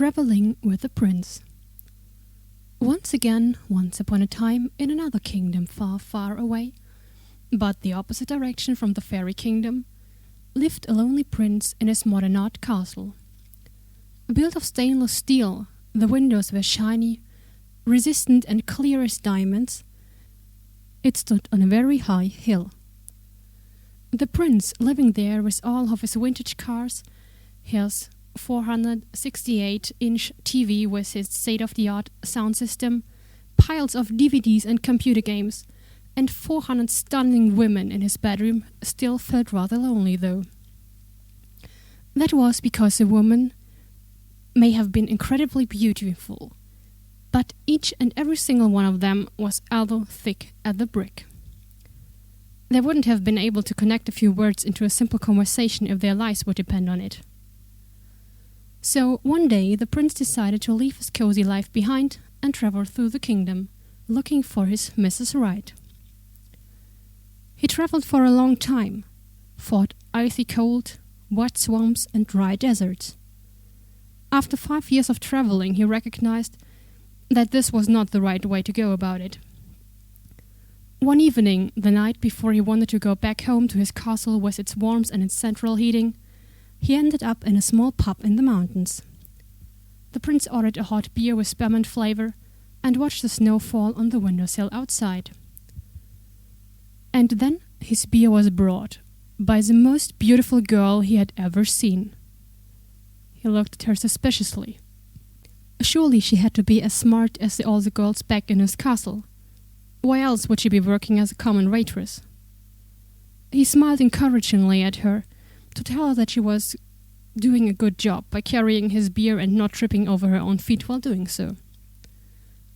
Traveling with the Prince. Once again, once upon a time, in another kingdom far, far away, but the opposite direction from the fairy kingdom, lived a lonely prince in his modern art castle. Built of stainless steel, the windows were shiny, resistant and clear as diamonds. It stood on a very high hill. The prince, living there with all of his vintage cars, his 468-inch TV with its state-of-the-art sound system, piles of DVDs and computer games, and 400 stunning women in his bedroom, still felt rather lonely, though. That was because the woman may have been incredibly beautiful, but each and every single one of them was elbow thick at the brick. They wouldn't have been able to connect a few words into a simple conversation if their lives would depend on it. So one day the prince decided to leave his cozy life behind and travel through the kingdom, looking for his Mrs. Right. He traveled for a long time, fought icy cold, wet swamps and dry deserts. After 5 years of traveling, he recognized that this was not the right way to go about it. One evening, the night before he wanted to go back home to his castle with its warmth and its central heating, he ended up in a small pub in the mountains. The prince ordered a hot beer with spearmint flavor and watched the snow fall on the windowsill outside. And then his beer was brought by the most beautiful girl he had ever seen. He looked at her suspiciously. Surely she had to be as smart as all the girls back in his castle. Why else would she be working as a common waitress? He smiled encouragingly at her to tell her that she was doing a good job by carrying his beer and not tripping over her own feet while doing so.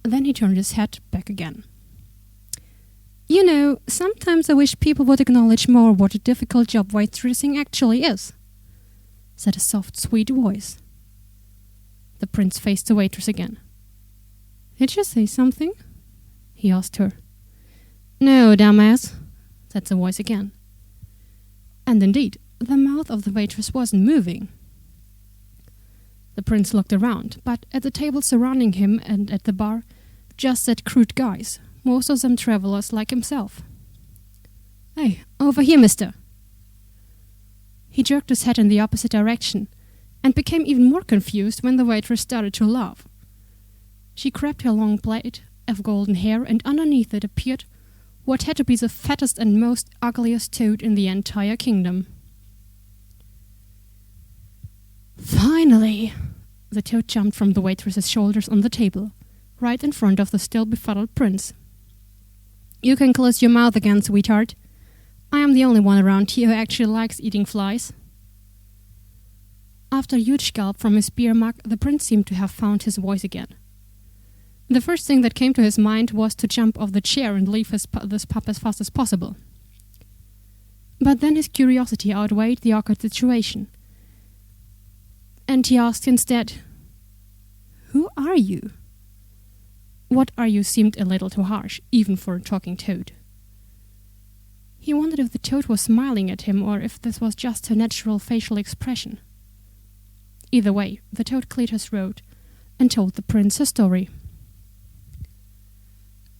Then he turned his head back again. "You know, sometimes I wish people would acknowledge more what a difficult job waitressing actually is," said a soft, sweet voice. The prince faced the waitress again. "Did you say something?" he asked her. "No, dumbass," said the voice again. And indeed, the mouth of the waitress wasn't moving. The prince looked around, but at the tables surrounding him and at the bar just sat crude guys, most of them travelers like himself. "Hey, over here, mister." He jerked his head in the opposite direction and became even more confused when the waitress started to laugh. She grabbed her long blade of golden hair, and underneath it appeared what had to be the fattest and most ugliest toad in the entire kingdom. "Finally!" The toad jumped from the waitress's shoulders on the table, right in front of the still befuddled prince. "You can close your mouth again, sweetheart. I am the only one around here who actually likes eating flies." After a huge gulp from his beer mug, the prince seemed to have found his voice again. The first thing that came to his mind was to jump off the chair and leave this pub as fast as possible. But then his curiosity outweighed the awkward situation, and he asked instead, "Who are you?" "What are you?" seemed a little too harsh, even for a talking toad. He wondered if the toad was smiling at him or if this was just her natural facial expression. Either way, the toad cleared his throat and told the prince her story.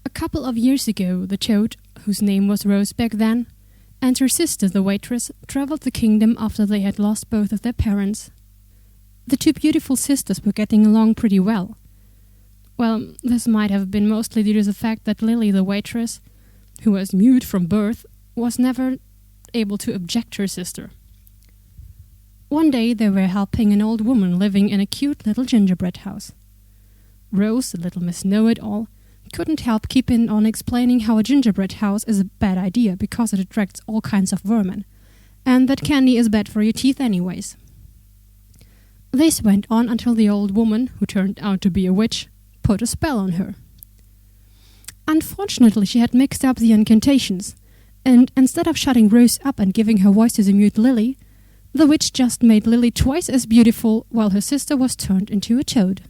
A couple of years ago, the toad, whose name was Rose back then, and her sister, the waitress, traveled the kingdom after they had lost both of their parents. The two beautiful sisters were getting along pretty well. Well, this might have been mostly due to the fact that Lily, the waitress, who was mute from birth, was never able to object to her sister. One day they were helping an old woman living in a cute little gingerbread house. Rose, the little Miss Know-it-all, couldn't help keeping on explaining how a gingerbread house is a bad idea because it attracts all kinds of vermin, and that candy is bad for your teeth anyways. This went on until the old woman, who turned out to be a witch, put a spell on her. Unfortunately, she had mixed up the incantations, and instead of shutting Rose up and giving her voice to the mute Lily, the witch just made Lily twice as beautiful while her sister was turned into a toad.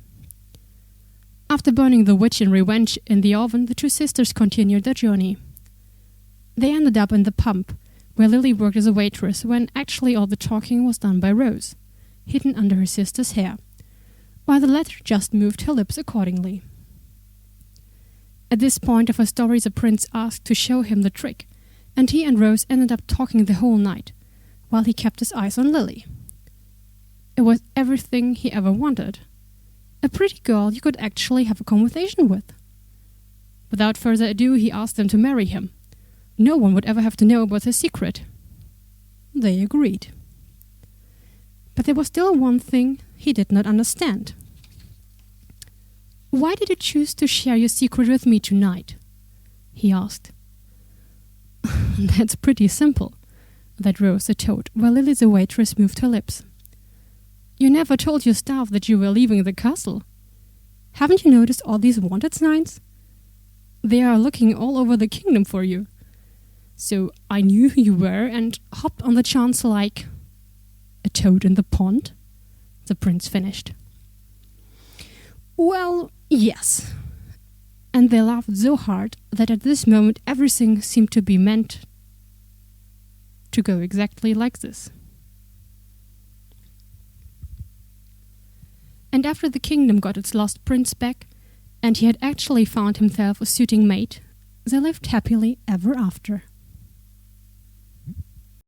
After burning the witch in revenge in the oven, the two sisters continued their journey. They ended up in the pub, where Lily worked as a waitress when actually all the talking was done by Rose, hidden under her sister's hair. while the latter just moved her lips accordingly. At this point of her story, the prince asked to show him the trick, and he and Rose ended up talking the whole night, while he kept his eyes on Lily. It was everything he ever wanted. A pretty girl you could actually have a conversation with. Without further ado, he asked them to marry him. No one would ever have to know about his secret. They agreed. But there was still one thing he did not understand. "Why did you choose to share your secret with me tonight?" he asked. "That's pretty simple," that Rose had told, while Lily the waitress moved her lips. "You never told your staff that you were leaving the castle. Haven't you noticed all these wanted signs? They are looking all over the kingdom for you. So I knew who you were and hopped on the chance like a toad in the pond," the prince finished. "Well, yes." And they laughed so hard that at this moment everything seemed to be meant to go exactly like this. And after the kingdom got its lost prince back, and he had actually found himself a suiting mate, they lived happily ever after.